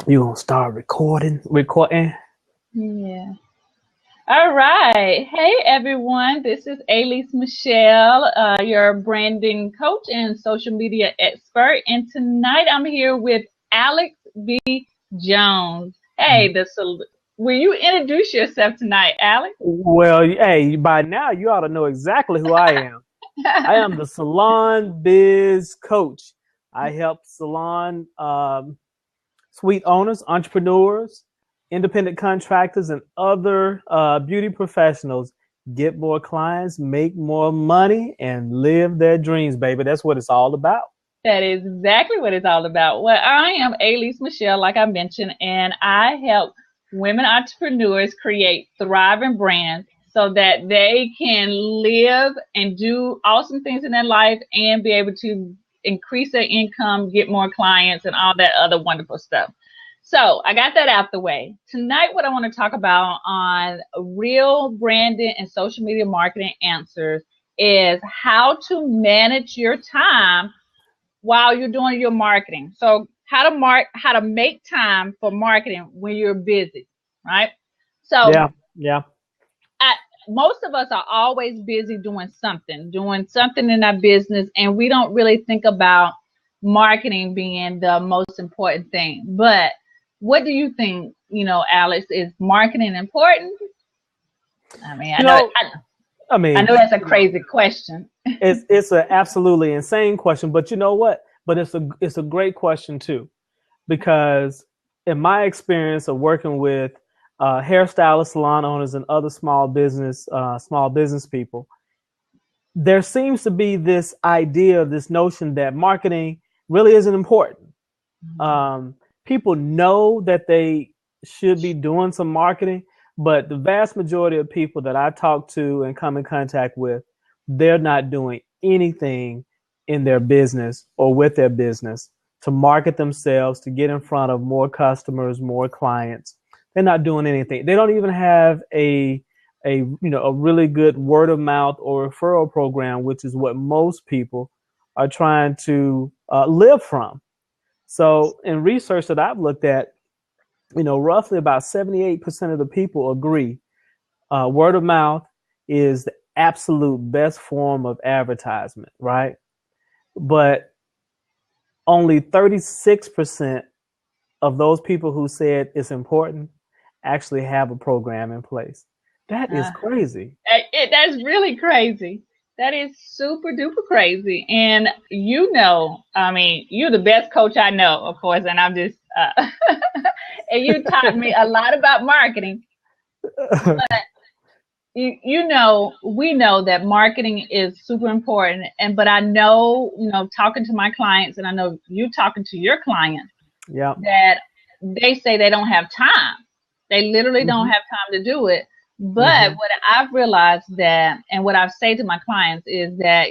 You gonna start recording. Yeah. All right. Hey, everyone. This is Alease Michelle, your branding coach and social media expert. And tonight I'm here with Alex B. Jones. Hey, will you introduce yourself tonight, Alex? Well, hey, by now you ought to know exactly who I am. I am the salon biz coach. I help salon suite owners, entrepreneurs, independent contractors, and other beauty professionals get more clients, make more money, and live their dreams, baby. That's what it's all about. That is exactly what it's all about. Well, I am Alease Michelle, like I mentioned, and I help women entrepreneurs create thriving brands so that they can live and do awesome things in their life and be able to increase their income, get more clients, and all that other wonderful stuff. So I got that out the way. Tonight, what I want to talk about on real branding and social media marketing answers is how to manage your time while you're doing your marketing. So how to make time for marketing when you're busy, right? So Yeah. I, most of us are always busy doing something in our business, and we don't really think about marketing being the most important thing. But what do you think, Alex, is marketing important? I mean, You know, I I mean, know that's a crazy question. it's an absolutely insane question, but you know what? But it's a great question too, because in my experience of working with hairstylists, salon owners, and other small business people, there seems to be this idea, this notion that marketing really isn't important. Um, People know that they should be doing some marketing, but the vast majority of people that I talk to and come in contact with, they're not doing anything in their business or with their business to market themselves, to get in front of more customers, more clients. They're not doing anything. They don't even have a really good word of mouth or referral program, which is what most people are trying to live from. So in research that I've looked at, roughly about 78% of the people agree word of mouth is the absolute best form of advertisement, right? But only 36% of those people who said it's important actually have a program in place. That is Uh, crazy. that's really crazy. That is super duper crazy. And I mean, you're the best coach I know, of course, and I'm just, and you taught me a lot about marketing. But we know that marketing is super important. But I know, talking to my clients, and I know you talking to your clients, Yeah. that they say they don't have time. They literally don't Mm-hmm. have time to do it. But Mm-hmm. what I've realized that, and what I've said to my clients is that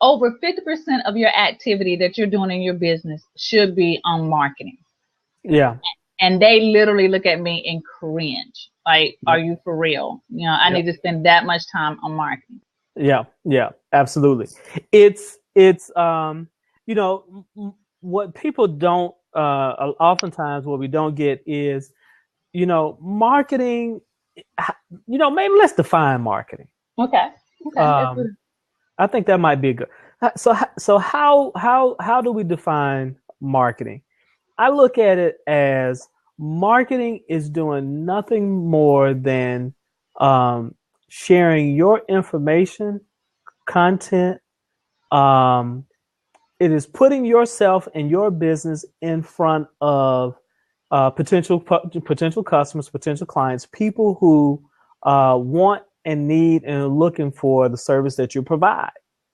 over 50% of your activity that you're doing in your business should be on marketing. Yeah. And they literally look at me and cringe. Like, are Yep. you for real? I Yep. need to spend that much time on marketing. Yeah. Yeah. Absolutely. It's what people don't oftentimes what we don't get is marketing. Maybe let's define marketing. Okay. Okay. That's Um, good. I think that might be good. So how do we define marketing? I look at it as marketing is doing nothing more than um, sharing your information, content. Um, it is putting yourself and your business in front of potential customers, potential clients, people who want and need and are looking for the service that you provide.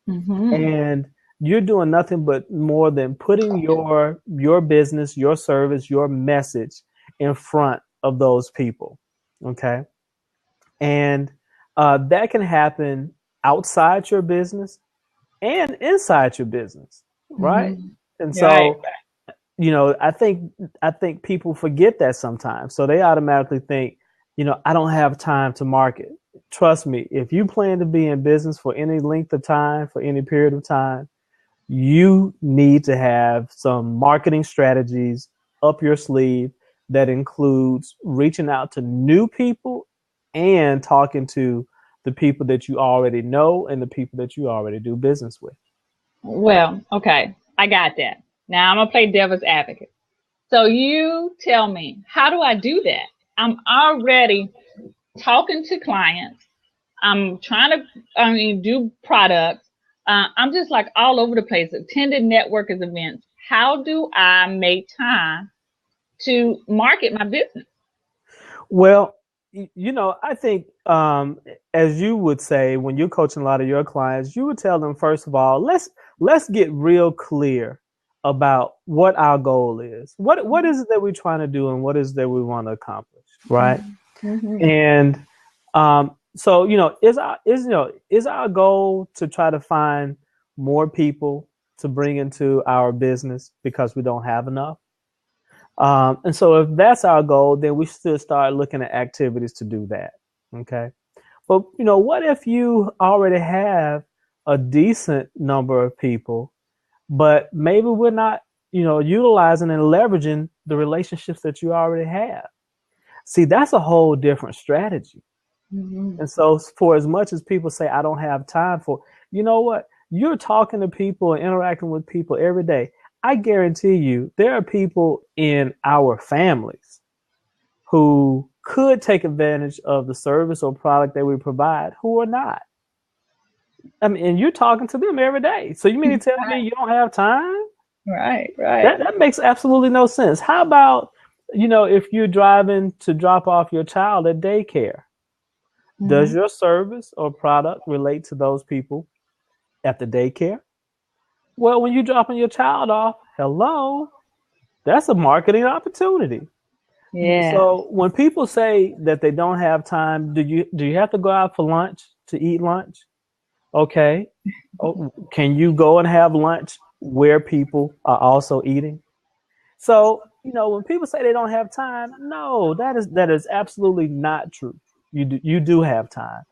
Mm-hmm. And you're doing nothing but more than putting your business, your service, your message in front of those people. Okay. And that can happen outside your business and inside your business, right? Mm-hmm. And Right. so, I think people forget that sometimes. So they automatically think, I don't have time to market. Trust me, if you plan to be in business for any length of time, for any period of time, you need to have some marketing strategies up your sleeve that includes reaching out to new people and talking to the people that you already know and the people that you already do business with. Well, okay, I got that. Now I'm gonna play devil's advocate. So you tell me, how do I do that? I'm already talking to clients. I'm trying to, do products. I'm just like all over the place, attending networkers events. How do I make time to market my business? Well, I think as you would say when you're coaching a lot of your clients, you would tell them first of all, let's get real clear about what our goal is. What is it that we're trying to do, and what is it that we want to accomplish, right? Mm-hmm. And so is our goal to try to find more people to bring into our business because we don't have enough? And so if that's our goal, then we should start looking at activities to do that. Okay. But, what if you already have a decent number of people, but maybe we're not, utilizing and leveraging the relationships that you already have? See, that's a whole different strategy. Mm-hmm. And so for as much as people say, I don't have time for, you know what? You're talking to people and interacting with people every day. I guarantee you there are people in our families who could take advantage of the service or product that we provide who are not. I mean, and you're talking to them every day. So you mean to tell me you don't have time? Right, right. That makes absolutely no sense. How about, if you're driving to drop off your child at daycare? Mm-hmm. Does your service or product relate to those people at the daycare? Well, when you're dropping your child off, hello, that's a marketing opportunity. Yeah. So when people say that they don't have time, do you have to go out for lunch to eat lunch? Okay. Oh, can you go and have lunch where people are also eating? So, when people say they don't have time, no, that is absolutely not true. You do have time.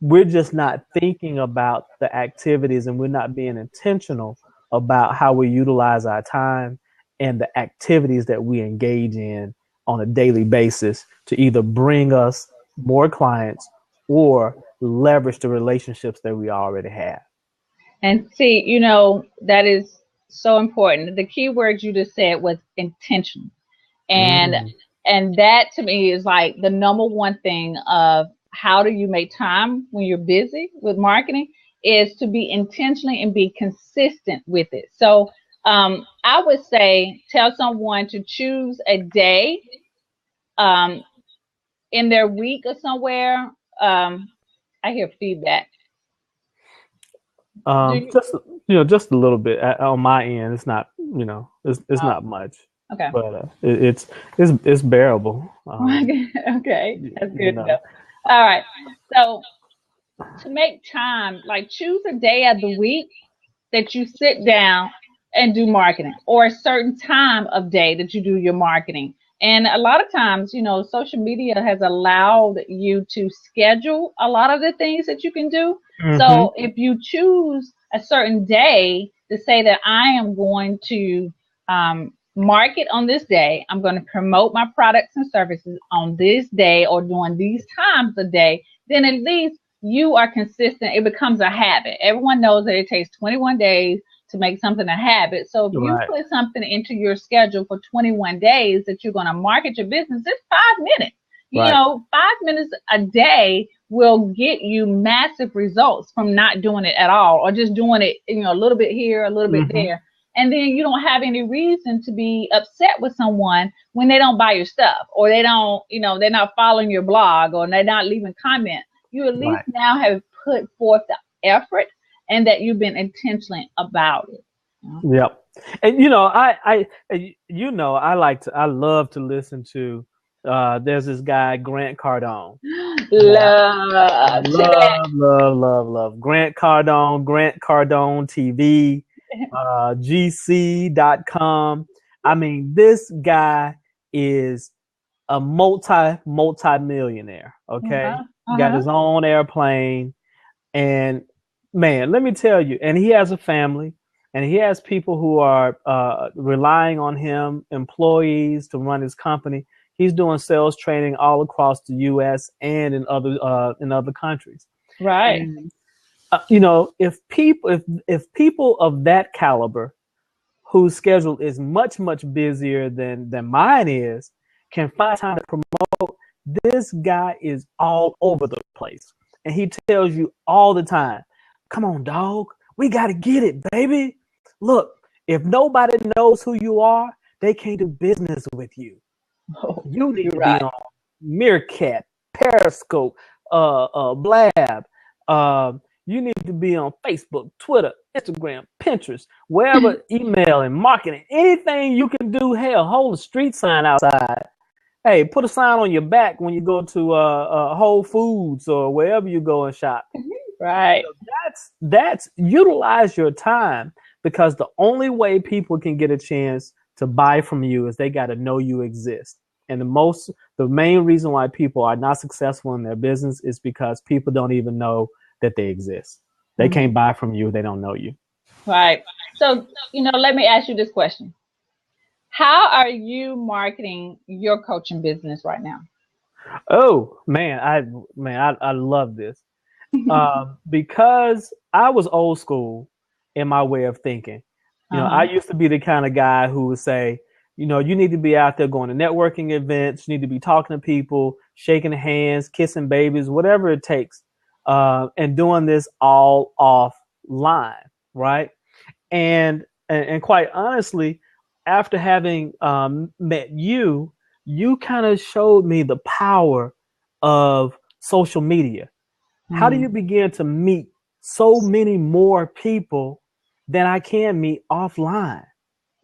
We're just not thinking about the activities, and we're not being intentional about how we utilize our time and the activities that we engage in on a daily basis to either bring us more clients or leverage the relationships that we already have. And see, that is so important. The key words you just said was intentional. And and that to me is like the number one thing of how do you make time when you're busy with marketing is to be intentionally and be consistent with it. So I would say tell someone to choose a day in their week or somewhere. I hear feedback. Just a little bit on my end. It's not, it's not much. Okay. But it's bearable. Okay, that's good to know. All right. So to make time, like choose a day of the week that you sit down and do marketing, or a certain time of day that you do your marketing. And a lot of times, social media has allowed you to schedule a lot of the things that you can do. Mm-hmm. So if you choose a certain day to say that I am going to market on this day, I'm going to promote my products and services on this day or during these times a day, then at least you are consistent. It becomes a habit. Everyone knows that it takes 21 days to make something a habit. So if you put something into your schedule for 21 days that you're going to market your business, it's 5 minutes. You know, 5 minutes a day will get you massive results from not doing it at all, or just doing it, a little bit here, a little bit there. And then you don't have any reason to be upset with someone when they don't buy your stuff, or they don't, they're not following your blog, or they're not leaving comments. You at least now have put forth the effort and that you've been intentional about it. Yep. And I love to listen to there's this guy Grant Cardone. Love Grant Cardone TV, gc.com. I mean, this guy is a multi-millionaire. Okay. Got his own airplane, and man, let me tell you, and he has a family, and he has people who are relying on him, employees, to run his company. He's doing sales training all across the U.S. and in other countries. Right. And if people of that caliber, whose schedule is much busier than mine is, can find time to promote, this guy is all over the place, and he tells you all the time, "Come on, dog, we got to get it, baby. Look, if nobody knows who you are, they can't do business with you. Oh, You need you're to be right. on Meerkat, Periscope, Blab. You need to be on Facebook, Twitter, Instagram, Pinterest, wherever, email and marketing, anything you can do. Hell, hold a street sign outside. Hey, put a sign on your back when you go to Whole Foods or wherever you go and shop. Right. That's utilize your time, because the only way people can get a chance to buy from you is they got to know you exist. And the main reason why people are not successful in their business is because people don't even know that they exist. They can't buy from you. They don't know you. Right. So, let me ask you this question. How are you marketing your coaching business right now? Oh man, I love this. Because I was old school in my way of thinking. I used to be the kind of guy who would say, you need to be out there going to networking events. You need to be talking to people, shaking hands, kissing babies, whatever it takes, and doing this all offline, right? And quite honestly, after having met you, you kind of showed me the power of social media. How do you begin to meet so many more people than I can meet offline,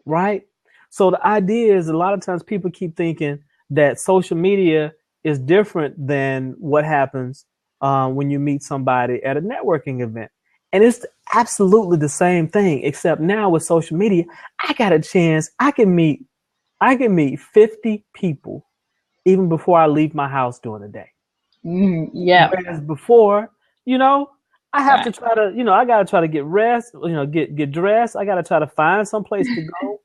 right? So the idea is, a lot of times people keep thinking that social media is different than what happens when you meet somebody at a networking event. And it's absolutely the same thing, except now with social media, I got a chance. I can meet 50 people even before I leave my house during the day. Yeah. Whereas before, I have to Right. try to, I got to try to get rest, get dressed. I got to try to find some place to go,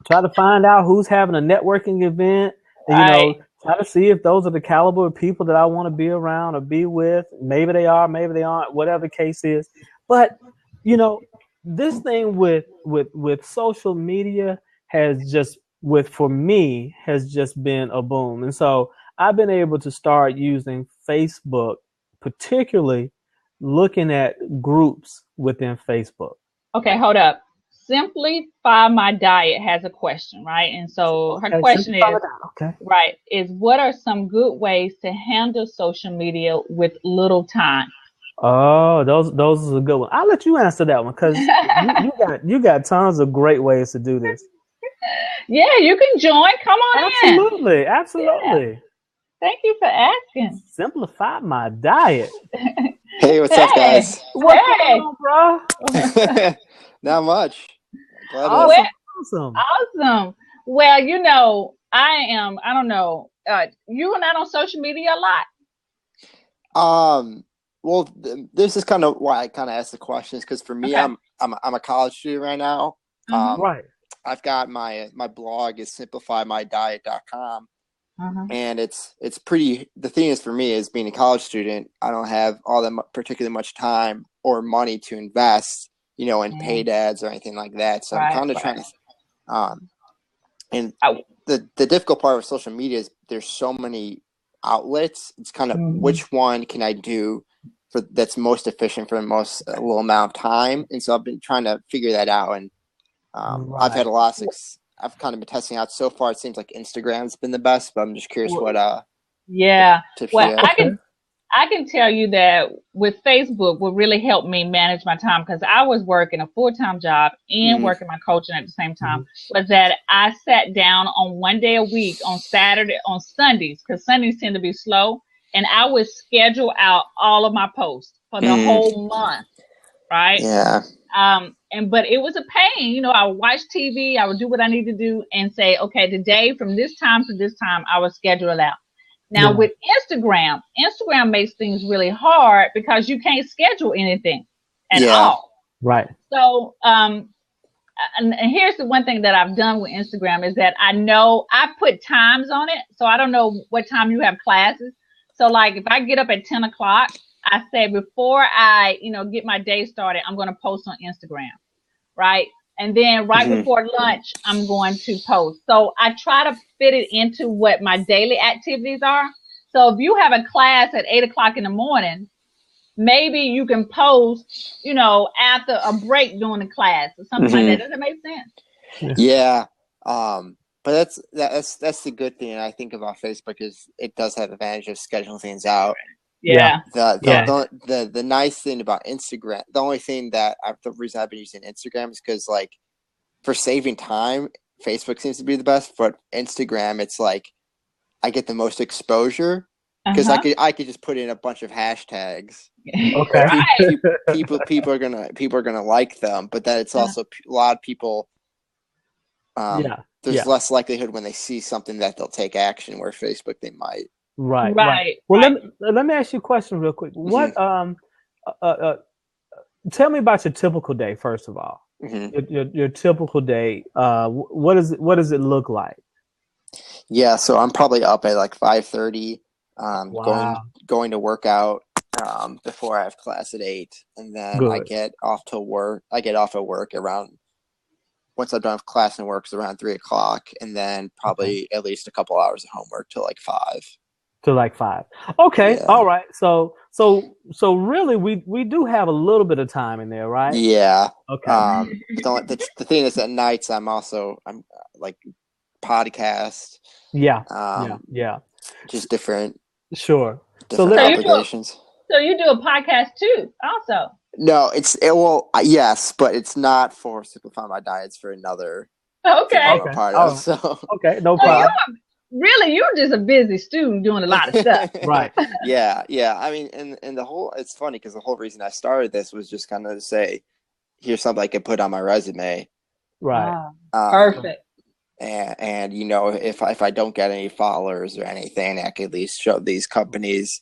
try to find out who's having a networking event, and, Right. try to see if those are the caliber of people that I want to be around or be with. Maybe they are, maybe they aren't, whatever the case is. But, this thing with social media for me, has just been a boom. And so I've been able to start using Facebook, particularly looking at groups within Facebook. Okay, hold up. Simplify My Diet has a question, right? And so her Okay, question simplify is, that. Okay. right, is what are some good ways to handle social media with little time? Oh, those are a good one. I'll let you answer that one, because you got tons of great ways to do this. Yeah, you can join. Come on in. Absolutely, Yeah. absolutely. Thank you for asking. Simplify my diet. Hey, what's up, Hey, guys? What's going hey. on, bro? Not much. Glad to. Awesome, awesome. Awesome. Well, I don't know, you are not on social media a lot. Well, this is kind of why I kind of asked the questions, because for me, Okay. I'm a college student right now. Right. I've got my blog is simplifymydiet.com, and it's pretty. The thing is, for me, is being a college student, I don't have all that particularly much time or money to invest, in paid ads or anything like that. So I'm kind of trying to, and the difficult part of social media is there's so many outlets. It's kind of which one can I do for that's most efficient for the most little amount of time. And so I've been trying to figure that out. And I've had a lot of success. I've kind of been testing out so far. It seems like Instagram's been the best, but I'm just curious what tips Well, you have. I can tell you that with Facebook, what really helped me manage my time, because I was working a full-time job and working my coaching at the same time, was that I sat down on one day a week on Sundays, because Sundays tend to be slow, and I would schedule out all of my posts for the whole month, right? Yeah. But it was a pain. I would watch TV, I would do what I need to do, and say, okay, today from this time to this time, I would schedule it out. Now with Instagram makes things really hard because you can't schedule anything at all. Right. So and here's the one thing that I've done with Instagram is that I know I put times on it. So I don't know what time you have classes. So like if I get up at 10 o'clock, I say before I, get my day started, I'm going to post on Instagram. Right. And then right before lunch, I'm going to post. So I try to fit it into what my daily activities are. So if you have a class at 8 o'clock in the morning, maybe you can post, after a break during the class or something like that. Does that make sense? Yeah. But that's the good thing I think about Facebook is it does have the advantage of scheduling things out. Yeah. The nice thing about Instagram, the only thing the reason I've been using Instagram is because like for saving time, Facebook seems to be the best, but Instagram, it's like I get the most exposure because I could just put in a bunch of hashtags. Okay. People are gonna like them, but then it's also a lot of people. There's less likelihood when they see something that they'll take action. Where Facebook, they might. Right. Well, let me ask you a question real quick. What tell me about your typical day first of all. Your typical day. What does it look like? Yeah, so I'm probably up at like 5:30. Going to work out before I have class at 8, and then I get off to work. I get off at work around. Once I'm done with class and work, it's around 3 o'clock, and then probably at least a couple hours of homework till like 5. Okay. Yeah. All right. So really we do have a little bit of time in there, right? Yeah. Okay. But the thing is, at nights I'm like podcast. Yeah. Just different. Sure. Different obligations. So you do a podcast too, also. No, yes, but it's not for Simplify My Diet. It's for another. Okay. I'm a part of, okay, no problem. You're just a busy student doing a lot of stuff. Right. Yeah. I mean, and the whole, it's funny because the whole reason I started this was just kind of to say, here's something I can put on my resume. Right. Perfect. And if I don't get any followers or anything, I can at least show these companies,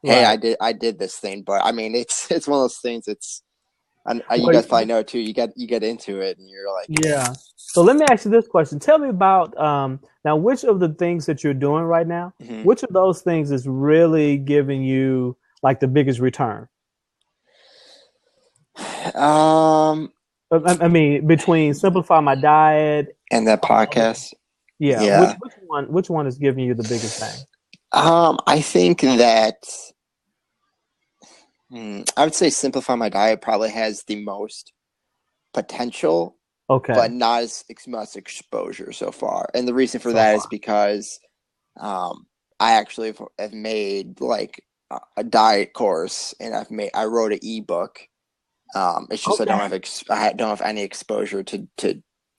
hey, I did this thing. But I mean, it's one of those things. You guys probably know too. You get into it, and you're like, yeah. So let me ask you this question. Tell me about now, which of the things that you're doing right now, which of those things is really giving you like the biggest return? I mean, between Simplify My Diet and that podcast. Yeah. Which one is giving you the biggest thing? I think that I would say Simplify My Diet probably has the most potential, but not as much exposure so far. And the reason for that is because I actually have made like a diet course, and I wrote an ebook. It's just I don't have any exposure to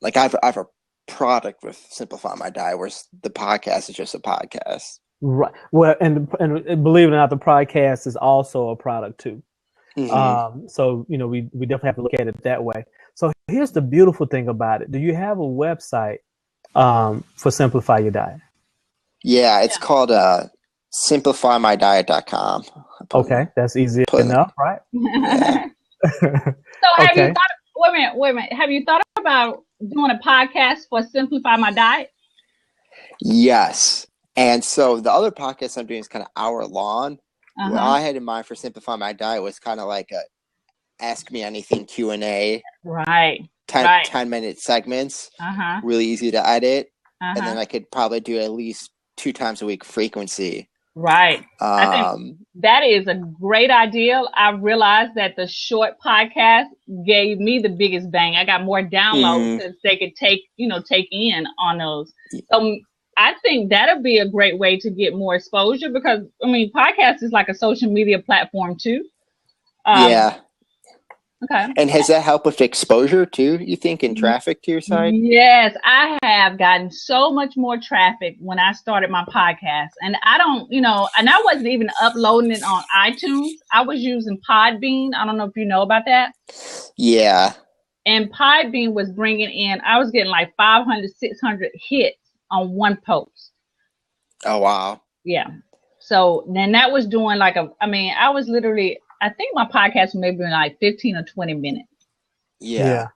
like I have a product with Simplify My Diet, whereas the podcast is just a podcast. Right. Well, and believe it or not, the podcast is also a product too. So we definitely have to look at it that way. So here's the beautiful thing about it. Do you have a website for Simplify Your Diet? Yeah, it's called simplifymydiet.com. Okay, that's easy enough, right? Yeah. So have you thought? Wait a minute. Have you thought about doing a podcast for Simplify My Diet? Yes. And so the other podcast I'm doing is kind of hour long. What I had in mind for Simplify My Diet was kind of like a Ask Me Anything Q&A. Right. 10-minute segments. Really easy to edit. And then I could probably do at least 2 times a week frequency. Right. I think that is a great idea. I realized that the short podcast gave me the biggest bang. I got more downloads because they could take in on those. So I think that'll be a great way to get more exposure because, I mean, podcast is like a social media platform too. Yeah. Okay. And has that helped with exposure too, you think, in traffic to your site? Yes, I have gotten so much more traffic when I started my podcast. And I don't, and I wasn't even uploading it on iTunes. I was using Podbean. I don't know if you know about that. Yeah. And Podbean was bringing in, I was getting like 500, 600 hits on one post. Oh, wow. Yeah. So then that was doing I was literally, I think my podcast maybe like 15 or 20 minutes. Yeah.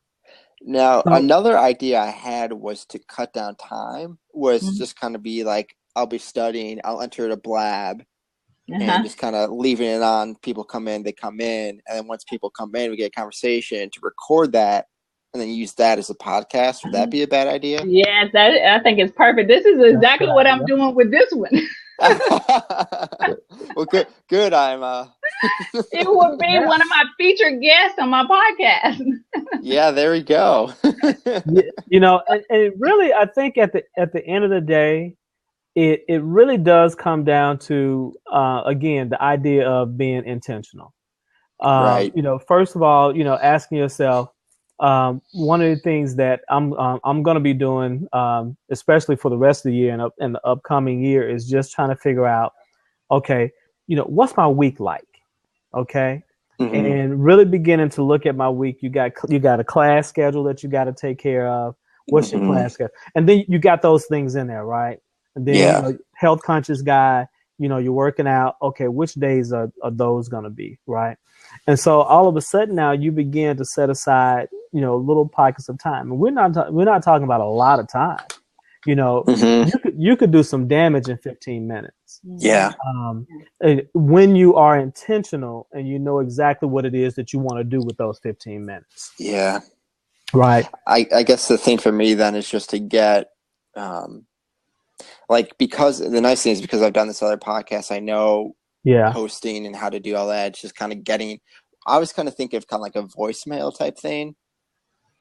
Now, another idea I had was to cut down time, was just kind of be like, I'll be studying, I'll enter a blab, and just kind of leaving it on. People come in, they come in, and then once people come in, we get a conversation to record that, and then use that as a podcast. Would that be a bad idea? Yes, I think it's perfect. This is exactly what I'm doing with this one. Well, good. It would be one of my featured guests on my podcast. Yeah, there we go. You know, and really, I think at the end of the day, it really does come down to again, the idea of being intentional. Right. You know, first of all, you know, asking yourself, one of the things that I'm going to be doing, especially for the rest of the year and the upcoming year, is just trying to figure out, okay, you know, what's my week like? Okay. And really beginning to look at my week. You got a class schedule that you got to take care of. What's your class schedule? And then you got those things in there, right? And then, you know, health conscious guy, you know, you're working out. Okay, which days are those going to be, right? And so all of a sudden now you begin to set aside, you know, little pockets of time. And we're not talking about a lot of time. You know, you could do some damage in 15 minutes. Yeah. When you are intentional and you know exactly what it is that you want to do with those 15 minutes. Yeah. Right. I guess the thing for me then is just to get, like, because the nice thing is because I've done this other podcast, I know hosting and how to do all that. It's just kind of getting, I was kind of thinking of kind of like a voicemail type thing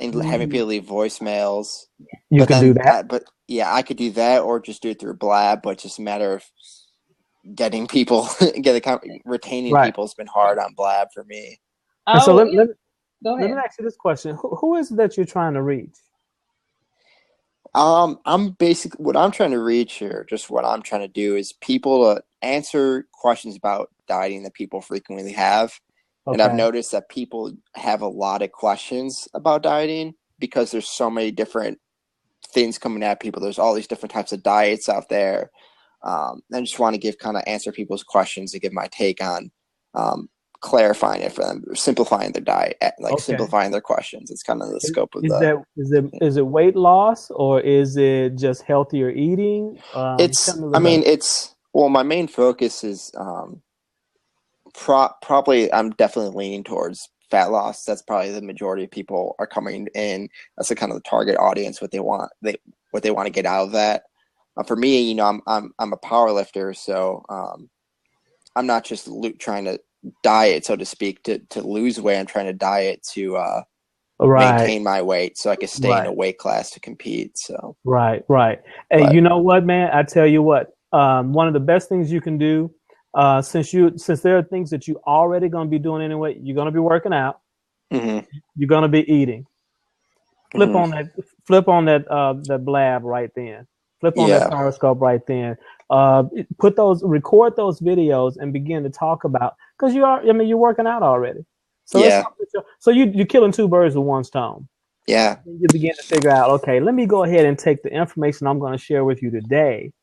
and having people leave voicemails. You can do that. But yeah, I could do that or just do it through Blab, but it's just a matter of getting people, retaining people has been hard on Blab for me. So let me ask you this question. Who is it that you're trying to reach? I'm basically, what I'm trying to reach here, just what I'm trying to do is people to answer questions about dieting that people frequently have. Okay. And I've noticed that people have a lot of questions about dieting because there's so many different things coming at people. There's all these different types of diets out there. I just want to answer people's questions and give my take on clarifying it for them, simplifying their diet, simplifying their questions. It's kind of the scope of is it weight loss or is it just healthier eating? My main focus is probably I'm definitely leaning towards fat loss. That's probably the majority of people are coming in. That's the kind of the target audience, what they want to get out of that. For me, you know, I'm a power lifter, so I'm not just trying to diet, so to speak, to lose weight. I'm trying to diet to maintain my weight so I can stay in a weight class to compete. So right. Hey, you know what, man? I tell you what, one of the best things you can do, since there are things that you already going to be doing anyway, you're going to be working out, you're going to be eating. Flip on that Blab right then. Flip on that Periscope right then. Record those videos and begin to talk about, because you're working out already. So you're killing two birds with one stone. Yeah. You begin to figure out, okay, let me go ahead and take the information I'm going to share with you today,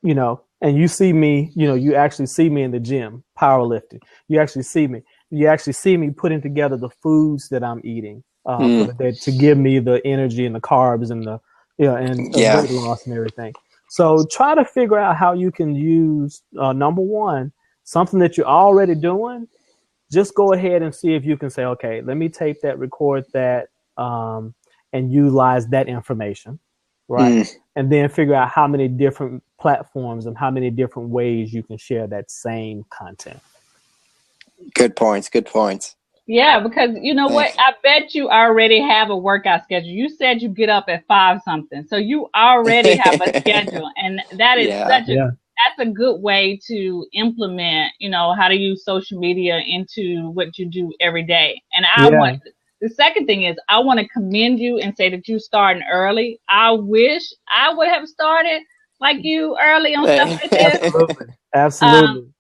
you know, and you see me, you know, you actually see me in the gym, powerlifting. You actually see me putting together the foods that I'm eating for the day to give me the energy and the carbs and the weight loss and everything. So try to figure out how you can use, number one, something that you're already doing. Just go ahead and see if you can say, okay, let me tape that, record that, and utilize that information, right? And then figure out how many different platforms and how many different ways you can share that same content. Good points. Yeah, because you know what? I bet you already have a workout schedule. You said you get up at 5 something. So you already have a schedule. And that is that's a good way to implement, you know, how to use social media into what you do every day. And the second thing is I want to commend you and say that you're starting early. I wish I would have started like you early on stuff like this. Absolutely.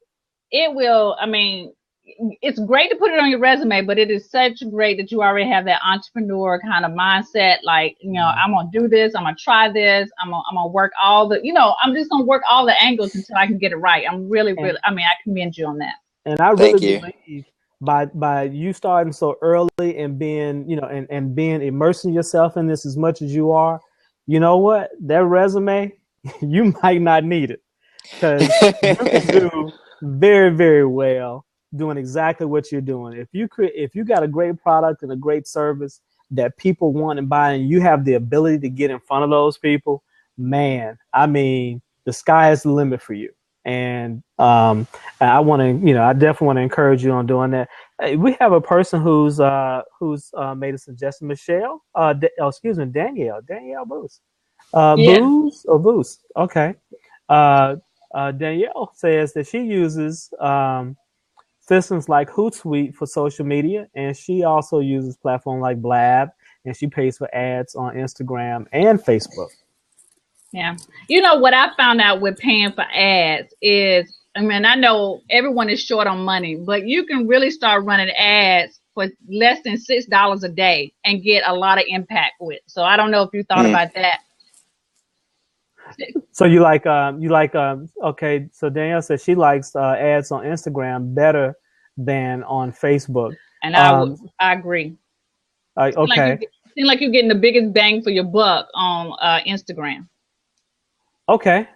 It's great to put it on your resume, but it is such great that you already have that entrepreneur kind of mindset. Like, you know, I'm going to do this. I'm going to try this. I'm going to work I'm just going to work all the angles until I can get it right. I commend you on that. And I really believe by you starting so early and being, and being immersing yourself in this as much as you are, you know what? That resume, you might not need it because you can do very, very well doing exactly what you're doing. If you got a great product and a great service that people want and buy, and you have the ability to get in front of those people, man, I mean, the sky is the limit for you. And I want to, I definitely want to encourage you on doing that. We have a person who's made a suggestion, Michelle. Excuse me, Danielle Booth. Yeah. Booze or Boost. Okay. Uh, Danielle says that she uses systems like Hootsuite for social media, and she also uses platforms like Blab, and she pays for ads on Instagram and Facebook. Yeah. You know what I found out with paying for ads is, I mean, I know everyone is short on money, but you can really start running ads for less than $6 a day and get a lot of impact with. So I don't know if you thought about that. So okay. So Danielle says she likes ads on Instagram better than on Facebook. And I agree. Okay. Seems like you're getting the biggest bang for your buck on Instagram. Okay.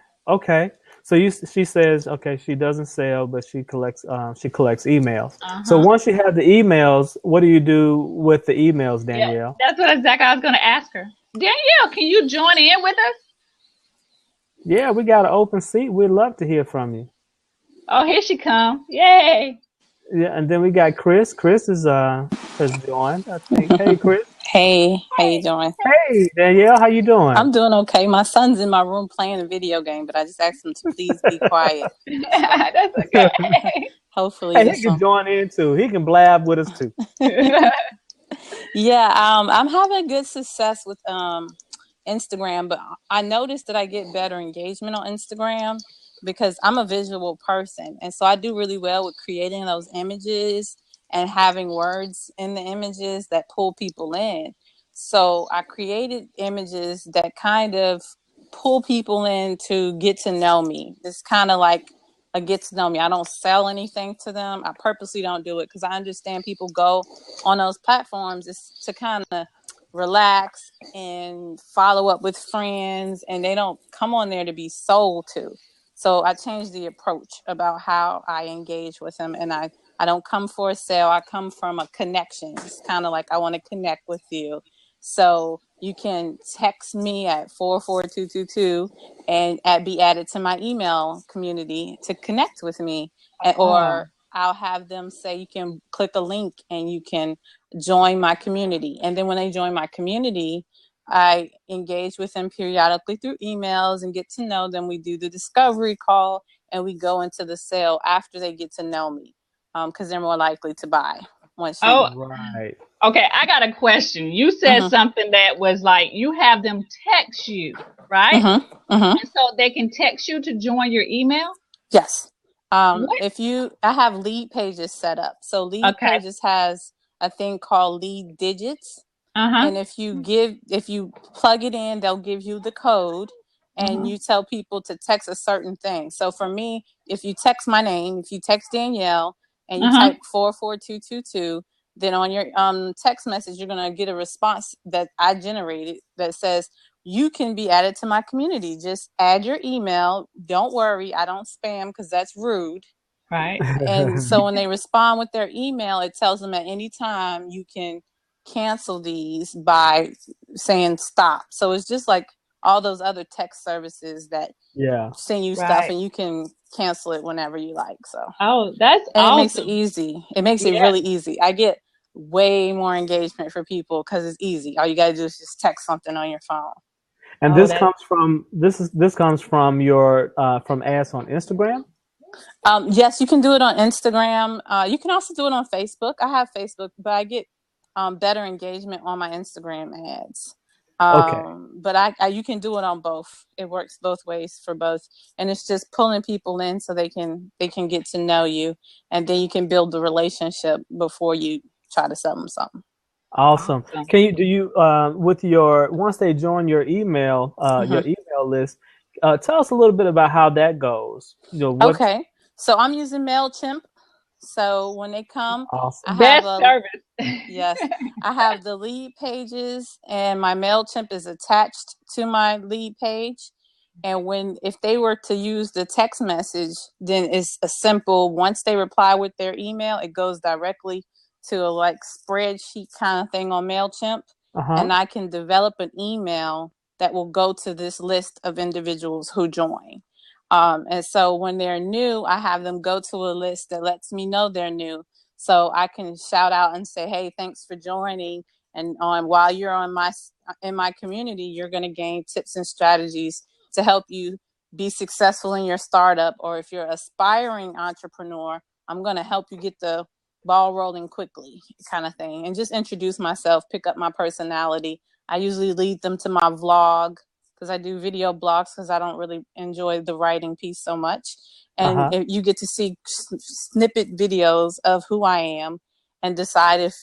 So she says, okay, she doesn't sell, but she collects emails. So once you have the emails, what do you do with the emails, Danielle? Yeah, that's what exactly I was going to ask her. Danielle, can you join in with us? Yeah, we got an open seat. We'd love to hear from you. Oh, here she comes. Yay. Yeah, and then we got Chris. Chris has joined, I think. Hey, Chris. Hey, how you doing? Hey, Danielle, how you doing? I'm doing okay. My son's in my room playing a video game, but I just asked him to please be quiet. That's okay. Hopefully, he can join in too. He can blab with us too. Yeah, I'm having good success with Instagram, but I noticed that I get better engagement on Instagram because I'm a visual person, and so I do really well with creating those images and having words in the images that pull people in. So I created images that kind of pull people in to get to know me. It's kind of like a get to know me. I don't sell anything to them. I purposely don't do it because I understand people go on those platforms just to kind of relax and follow up with friends, and they don't come on there to be sold to. So I changed the approach about how I engage with them, and I don't come for a sale. I come from a connection. It's kind of like I want to connect with you. So you can text me at 44222 and be added to my email community to connect with me. Or I'll have them say you can click a link and you can join my community. And then when they join my community, I engage with them periodically through emails and get to know them. We do the discovery call and we go into the sale after they get to know me, because they're more likely to buy once you. Right. Okay, I got a question. You said something that was like you have them text you, right? And so they can text you to join your email? Yes. I have lead pages set up. So lead pages has a thing called lead digits. And if you plug it in, they'll give you the code and you tell people to text a certain thing. So for me, if you text my name, if you text Danielle and you type 44222, then on your text message, you're going to get a response that I generated that says, you can be added to my community. Just add your email. Don't worry. I don't spam because that's rude. Right. And so when they respond with their email, it tells them at any time you can cancel these by saying stop. So it's just like all those other text services that send you stuff and you can cancel it whenever you like. So that's awesome. It makes it easy. It makes it really easy. I get way more engagement for people because it's easy. All you gotta do is just text something on your phone. And this comes from your from ads on Instagram? Yes, you can do it on Instagram. You can also do it on Facebook. I have Facebook, but I get better engagement on my Instagram ads. But you can do it on both. It works both ways for both, and it's just pulling people in so they can get to know you, and then you can build the relationship before you try to sell them something. Awesome. Can you with your once they join your email list, tell us a little bit about how that goes. Okay. So I'm using MailChimp. So when they come, Awesome. I have Best service. yes, I have the lead pages, and my MailChimp is attached to my lead page. And if they were to use the text message, then it's a simple, once they reply with their email, it goes directly to a like spreadsheet kind of thing on MailChimp. And I can develop an email that will go to this list of individuals who join. And so when they're new, I have them go to a list that lets me know they're new. So I can shout out and say, hey, thanks for joining. And while you're in my community, you're going to gain tips and strategies to help you be successful in your startup. Or if you're an aspiring entrepreneur, I'm going to help you get the ball rolling quickly, kind of thing. And just introduce myself, pick up my personality. I usually lead them to my vlog, because I do video blogs, because I don't really enjoy the writing piece so much. And you get to see snippet videos of who I am and decide if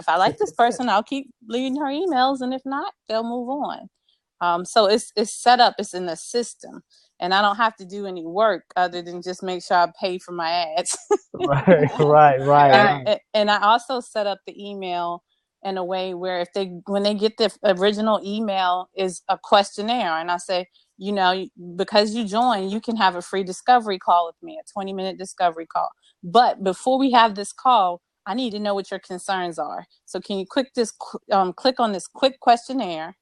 I like this person, I'll keep leading her emails. And if not, they'll move on. So it's set up, it's in the system, and I don't have to do any work other than just make sure I pay for my ads. Right. And I also set up the email in a way where when they get the original email is a questionnaire, and I say, because you join, you can have a free discovery call with me, a 20-minute discovery call. But before we have this call, I need to know what your concerns are. So can you click on this quick questionnaire?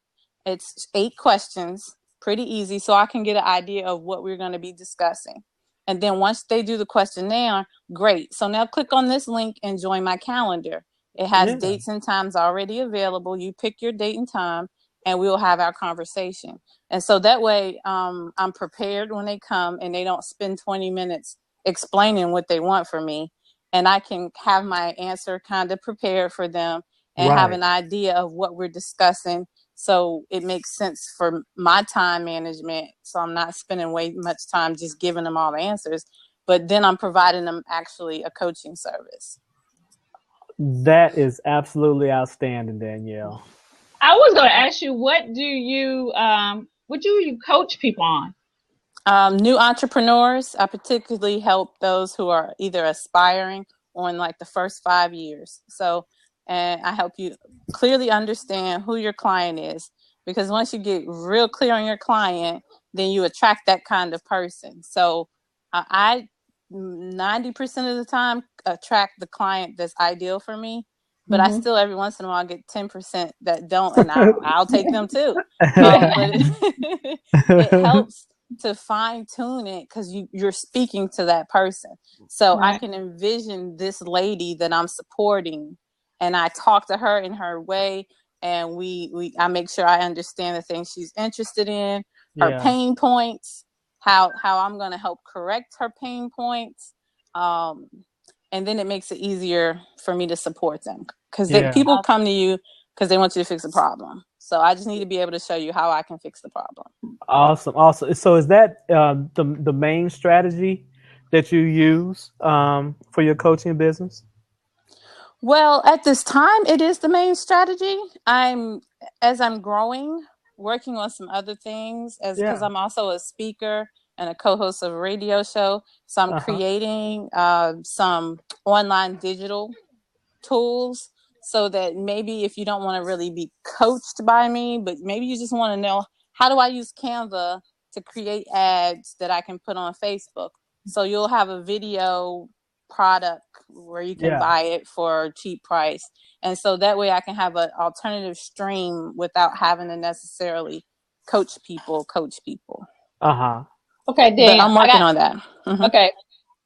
It's 8 questions, pretty easy, so I can get an idea of what we're going to be discussing. And then once they do the questionnaire, great. So now click on this link and join my calendar. It has dates and times already available. You pick your date and time, and we'll have our conversation. And so that way, I'm prepared when they come, and they don't spend 20 minutes explaining what they want from me. And I can have my answer kind of prepared for them and have an idea of what we're discussing. So it makes sense for my time management. So I'm not spending way much time just giving them all the answers, but then I'm providing them actually a coaching service. That is absolutely outstanding, Danielle. I was going to ask you, what do you coach people on? New entrepreneurs. I particularly help those who are either aspiring or in like the first 5 years. And I help you clearly understand who your client is, because once you get real clear on your client, then you attract that kind of person. So I 90% of the time attract the client that's ideal for me, but I still every once in a while get 10% that don't, and I'll take them too. But it helps to fine tune it, because you're speaking to that person. So I can envision this lady that I'm supporting, and I talk to her in her way, and I make sure I understand the things she's interested in, her pain points, how I'm going to help correct her pain points. And then it makes it easier for me to support them, because people come to you because they want you to fix a problem. So I just need to be able to show you how I can fix the problem. Awesome. So is that the main strategy that you use for your coaching business? Well, at this time, it is the main strategy. As I'm growing, working on some other things, because I'm also a speaker and a co-host of a radio show. So I'm creating some online digital tools, so that maybe if you don't want to really be coached by me, but maybe you just want to know, how do I use Canva to create ads that I can put on Facebook? So you'll have a video product where you can buy it for a cheap price. And so that way I can have an alternative stream without having to necessarily coach people. Okay, Dan, I'm working on that. Okay.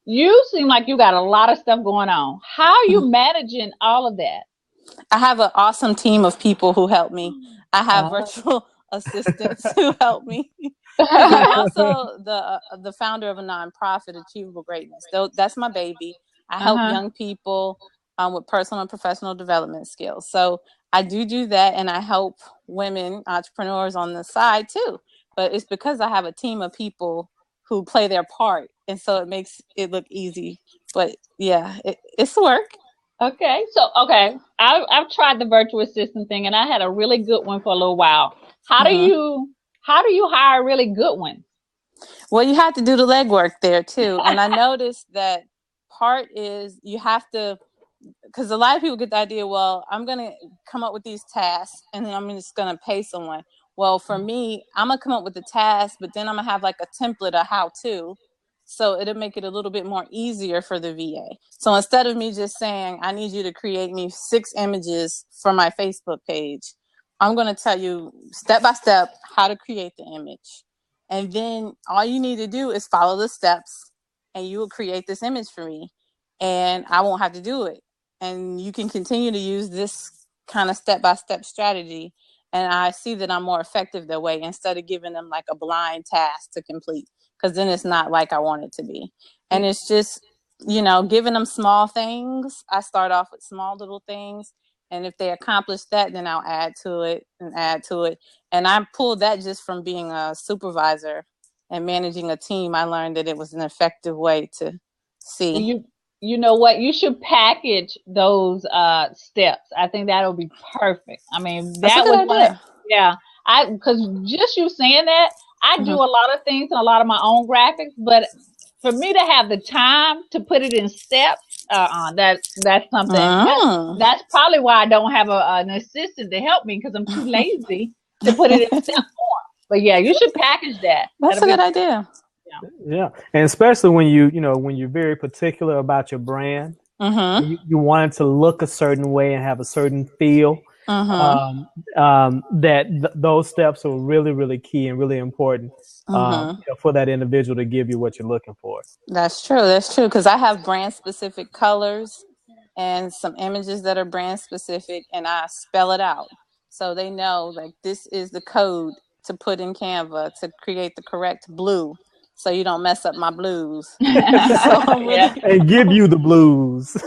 You seem like you got a lot of stuff going on. How are you managing all of that? I have an awesome team of people who help me. I have virtual assistants who help me. I'm also the founder of a nonprofit, Achievable Greatness. That's my baby. I help young people with personal and professional development skills. So I do that, and I help women entrepreneurs on the side too. But it's because I have a team of people who play their part, and so it makes it look easy. But yeah, it's work. Okay, so I've tried the virtual assistant thing, and I had a really good one for a little while. How do you hire a really good one? Well, you have to do the legwork there too. And I noticed that part is you have to, because a lot of people get the idea, well, I'm going to come up with these tasks and then I'm just going to pay someone. Well, for me, I'm going to come up with the task, but then I'm going to have like a template of how to. So it'll make it a little bit more easier for the VA. So instead of me just saying, I need you to create me 6 images for my Facebook page, I'm going to tell you step by step how to create the image. And then all you need to do is follow the steps and you will create this image for me. And I won't have to do it. And you can continue to use this kind of step-by-step strategy. And I see that I'm more effective that way instead of giving them like a blind task to complete, because then it's not like I want it to be. And it's just, giving them small things. I start off with small little things. And if they accomplish that, then I'll add to it and add to it. And I pulled that just from being a supervisor and managing a team. I learned that it was an effective way to see. You know what? You should package those steps. I think that'll be perfect. I mean, that was one. Yeah, because just you saying that, I do a lot of things and a lot of my own graphics, but for me to have the time to put it in steps, that's something. That's probably why I don't have an assistant to help me, because I'm too lazy to put it in step form. But yeah, you should package that. That's a good idea. Yeah, and especially when when you're very particular about your brand, you want it to look a certain way and have a certain feel. Those steps are really, really key and really important for that individual to give you what you're looking for. That's true, because I have brand specific colors and some images that are brand specific, and I spell it out so they know like this is the code to put in Canva to create the correct blue. So you don't mess up my blues. And give you the blues.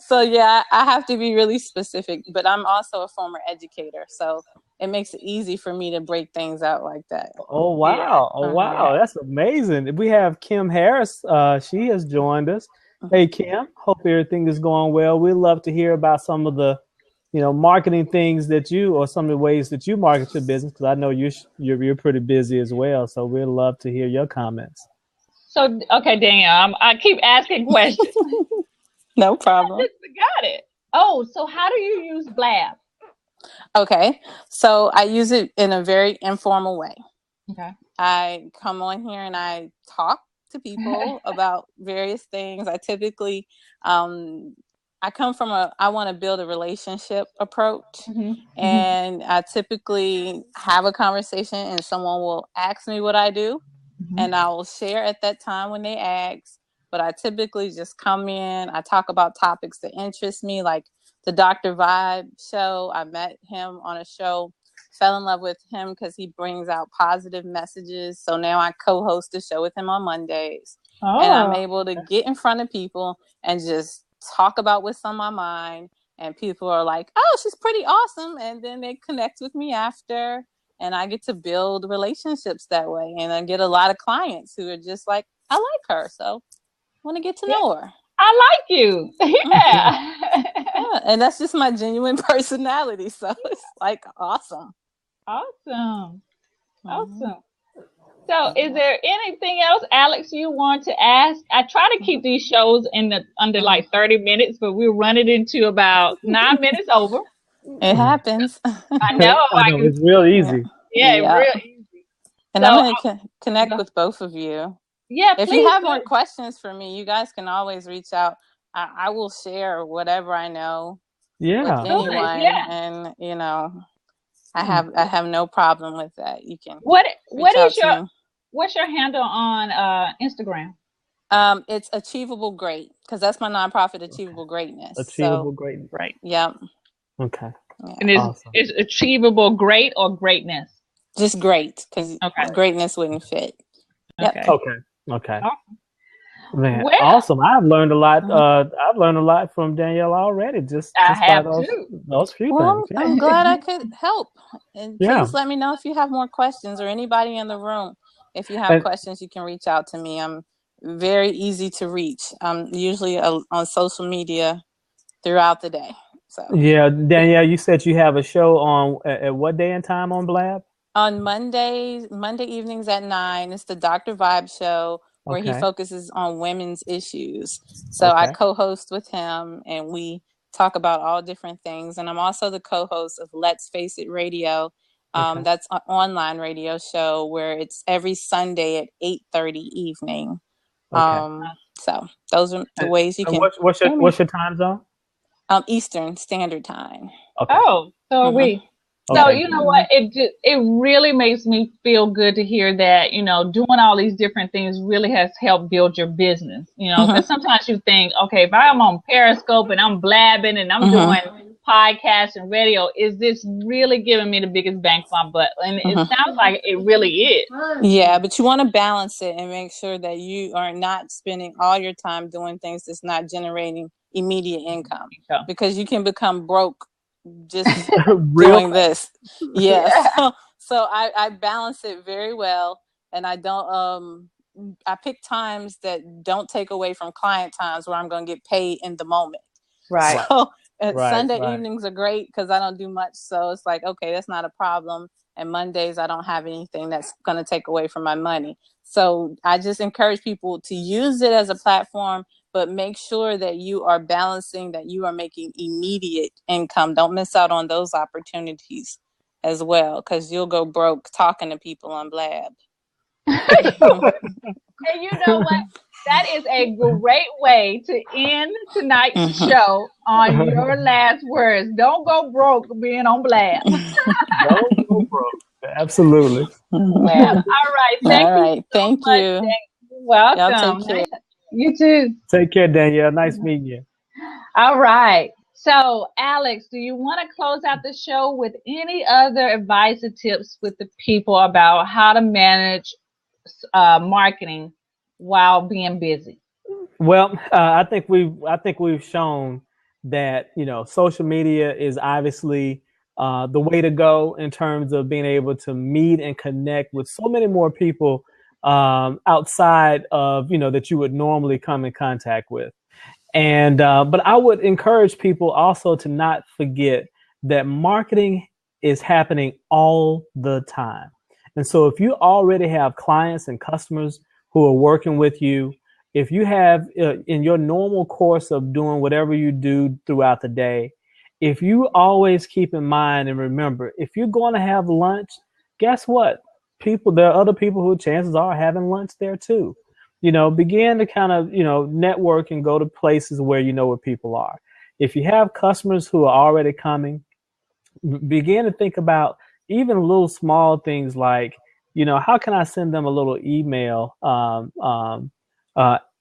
So yeah, I have to be really specific, but I'm also a former educator, so it makes it easy for me to break things out like that. Oh wow! Wow, that's amazing. We have Kim Harris. She has joined us. Hey Kim, hope everything is going well. We'd love to hear about some of the marketing things or some of the ways that you market your business, because I know you're pretty busy as well. So we'd love to hear your comments. So, okay, Danielle, I keep asking questions. No problem. Got it. Oh, so how do you use Blab? Okay, so I use it in a very informal way. Okay. I come on here and I talk to people about various things. I typically, I come from I want to build a relationship approach, and I typically have a conversation and someone will ask me what I do, and I will share at that time when they ask. But I typically just come in, I talk about topics that interest me, like the Dr. Vibe show. I met him on a show, fell in love with him because he brings out positive messages. So now I co-host the show with him on Mondays. And I'm able to get in front of people and just talk about what's on my mind. And people are like, oh, she's pretty awesome. And then they connect with me after. And I get to build relationships that way. And I get a lot of clients who are just like, I like her. So I want to get to know her. I like you. Yeah. And that's just my genuine personality. So it's like awesome. Awesome. So is there anything else, Alex, you want to ask? I try to keep these shows under like 30 minutes, but we're running into about 9 minutes over. It happens. I know. It's real easy. Yeah, real easy. And so, I'm going to connect with both of you. Yeah, if you have more questions for me, you guys can always reach out. I will share whatever I know with anyone, and I have no problem with that. You can. What's your handle on Instagram? It's Achievable Great, because that's my nonprofit, Achievable Greatness. Achievable Greatness, right? Yep. Okay. Yeah. And is Achievable Great or Greatness? Just great, because greatness wouldn't fit. Yep. Okay. Man, awesome! I've learned a lot. I've learned a lot from Danielle already. Just by those few things. I'm glad I could help. And please let me know if you have more questions, or anybody in the room. If you have questions, you can reach out to me. I'm very easy to reach. I'm usually on social media throughout the day. So Danielle, you said you have a show on at what day and time on Blab? On Monday evenings at 9. It's the Dr. Vibe show where he Okay. focuses on women's issues. So I co-host with him, and we talk about all different things. And I'm also the co-host of Let's Face It Radio. That's an online radio show where it's every Sunday at 8:30 evening. So those are the ways you can. What's your time zone? Eastern Standard Time. Okay. Oh, so are we. So Okay. you know what? It really makes me feel good to hear that, you know, doing all these different things really has helped build your business. You know, because sometimes you think, okay, if I'm on Periscope and I'm blabbing and I'm doing podcasts and radio, is this really giving me the biggest bang for my butt? And it sounds like it really is. Yeah, but you want to balance it and make sure that you are not spending all your time doing things that's not generating immediate income, because you can become broke just doing this. Yes. So I balance it very well, and I don't I pick times that don't take away from client times where I'm going to get paid in the moment. Right. So Sunday evenings are great because I don't do much, so it's like, okay, that's not a problem. And Mondays I don't have anything that's going to take away from my money. So I just encourage people to use it as a platform, but make sure that you are balancing, that you are making immediate income. Don't miss out on those opportunities as well, because you'll go broke talking to people on Blab. And you know what? That is a great way to end tonight's show on your last words. Don't go broke being on Blab. Don't go broke. Absolutely. Blab. All right. Thank you. You're welcome. Y'all take care. You too. Take care, Danielle. Nice meeting you. All right. So, Alex, do you want to close out the show with any other advice or tips with the people about how to manage marketing while being busy? Well, I think we've shown that, you know, social media is obviously the way to go in terms of being able to meet and connect with so many more people outside of, you know, that you would normally come in contact with. And but I would encourage people also to not forget that marketing is happening all the time. And so if you already have clients and customers who are working with you, if you have in your normal course of doing whatever you do throughout the day, if you always keep in mind and remember, if you're going to have lunch, guess what? There are other people who chances are having lunch there too. You know, begin to kind of, you know, network and go to places where you know where people are. If you have customers who are already coming, begin to think about even little small things like, you know, how can I send them a little email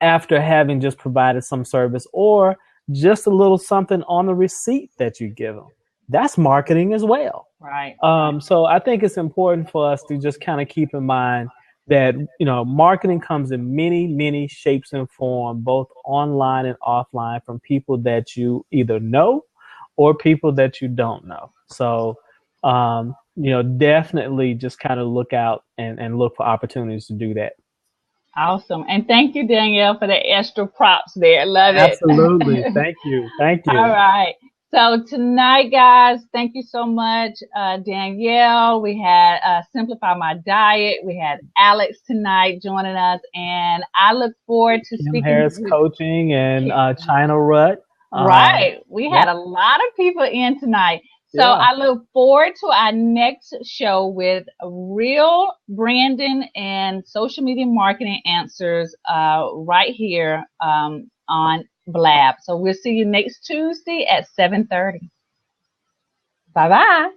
after having just provided some service, or just a little something on the receipt that you give them. That's marketing as well. Right. So I think it's important for us to just kind of keep in mind that, you know, marketing comes in many, many shapes and forms, both online and offline, from people that you either know or people that you don't know. So, you know, definitely just kind of look out and look for opportunities to do that. Awesome. And thank you, Danielle, for the extra props there. Love it. Absolutely. Thank you. Thank you. All right. So tonight, guys, thank you so much, Danielle. We had Simplify My Diet. We had Alex tonight joining us, and I look forward to speaking Harris Coaching and China Rutt. Right. We had a lot of people in tonight. So I look forward to our next show with real branding and social media marketing answers right here on Blab. So we'll see you next Tuesday at 7:30. Bye-bye.